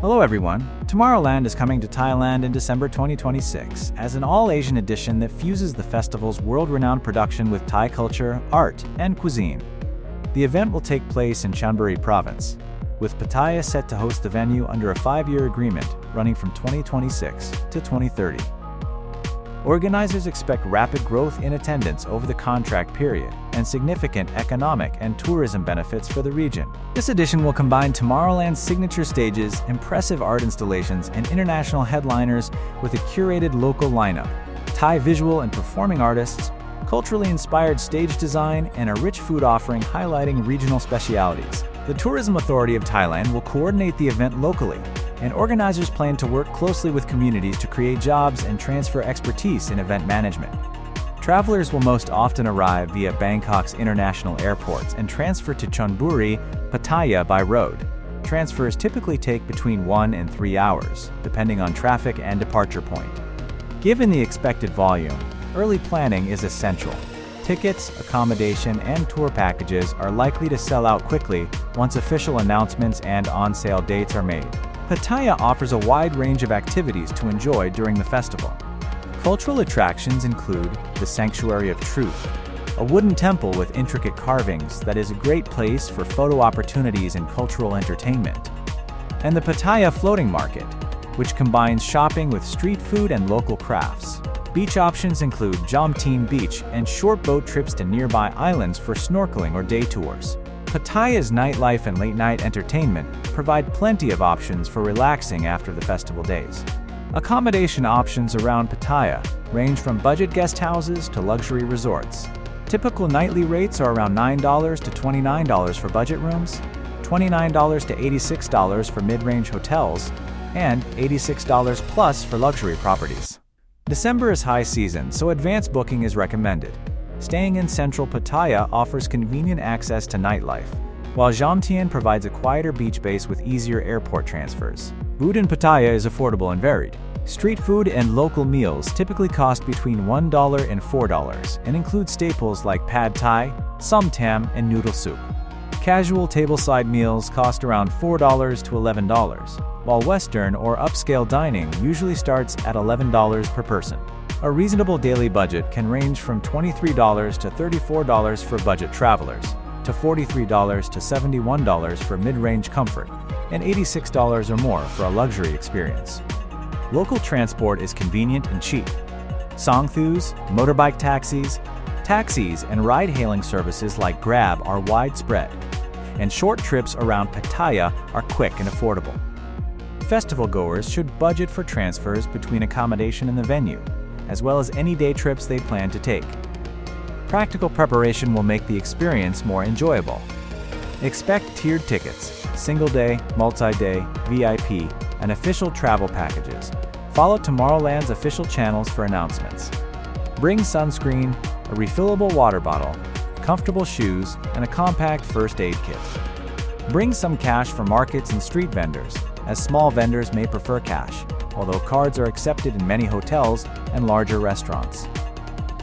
Hello everyone, Tomorrowland is coming to Thailand in December 2026 as an all-Asian edition that fuses the festival's world-renowned production with Thai culture, art, and cuisine. The event will take place in Chonburi Province, with Pattaya set to host the venue under a 5-year agreement running from 2026 to 2030. Organizers expect rapid growth in attendance over the contract period and significant economic and tourism benefits for the region. This edition will combine Tomorrowland's signature stages, impressive art installations, and international headliners with a curated local lineup, Thai visual and performing artists, culturally inspired stage design, and a rich food offering highlighting regional specialities. The Tourism Authority of Thailand will coordinate the event locally, and organizers plan to work closely with communities to create jobs and transfer expertise in event management. Travelers will most often arrive via Bangkok's international airports and transfer to Chonburi, Pattaya by road. Transfers typically take between 1 and 3 hours, depending on traffic and departure point. Given the expected volume, early planning is essential. Tickets, accommodation, and tour packages are likely to sell out quickly once official announcements and on-sale dates are made. Pattaya offers a wide range of activities to enjoy during the festival. Cultural attractions include the Sanctuary of Truth, a wooden temple with intricate carvings that is a great place for photo opportunities and cultural entertainment, and the Pattaya Floating Market, which combines shopping with street food and local crafts. Beach options include Jomtien Beach and short boat trips to nearby islands for snorkeling or day tours. Pattaya's nightlife and late-night entertainment provide plenty of options for relaxing after the festival days. Accommodation options around Pattaya range from budget guest houses to luxury resorts. Typical nightly rates are around $9 to $29 for budget rooms, $29 to $86 for mid-range hotels, and $86 plus for luxury properties. December is high season, so advance booking is recommended. Staying in central Pattaya offers convenient access to nightlife, while Jomtien provides a quieter beach base with easier airport transfers. Food in Pattaya is affordable and varied. Street food and local meals typically cost between $1 and $4 and include staples like pad thai, som tam, and noodle soup. Casual tableside meals cost around $4 to $11, while Western or upscale dining usually starts at $11 per person. A reasonable daily budget can range from $23 to $34 for budget travelers, to $43 to $71 for mid-range comfort, and $86 or more for a luxury experience. Local transport is convenient and cheap. Songthoos, motorbike taxis, and ride-hailing services like Grab are widespread, and short trips around Pattaya are quick and affordable. Festival goers should budget for transfers between accommodation and the venue, as well as any day trips they plan to take. Practical preparation will make the experience more enjoyable. Expect tiered tickets, single-day, multi-day, VIP, and official travel packages. Follow Tomorrowland's official channels for announcements. Bring sunscreen, a refillable water bottle, comfortable shoes, and a compact first aid kit. Bring some cash for markets and street vendors, as small vendors may prefer cash, although cards are accepted in many hotels and larger restaurants.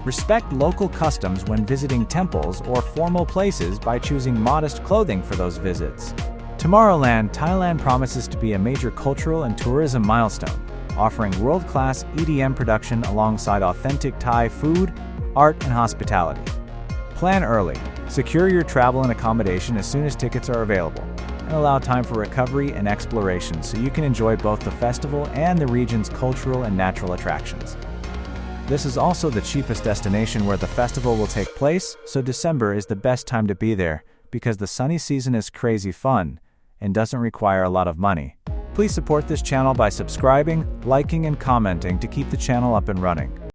Respect local customs when visiting temples or formal places by choosing modest clothing for those visits. Tomorrowland Thailand promises to be a major cultural and tourism milestone, offering world-class EDM production alongside authentic Thai food, art, and hospitality. Plan early, secure your travel and accommodation as soon as tickets are available, and allow time for recovery and exploration so you can enjoy both the festival and the region's cultural and natural attractions. This is also the cheapest destination where the festival will take place, so December is the best time to be there because the sunny season is crazy fun and doesn't require a lot of money. Please support this channel by subscribing, liking, and commenting to keep the channel up and running.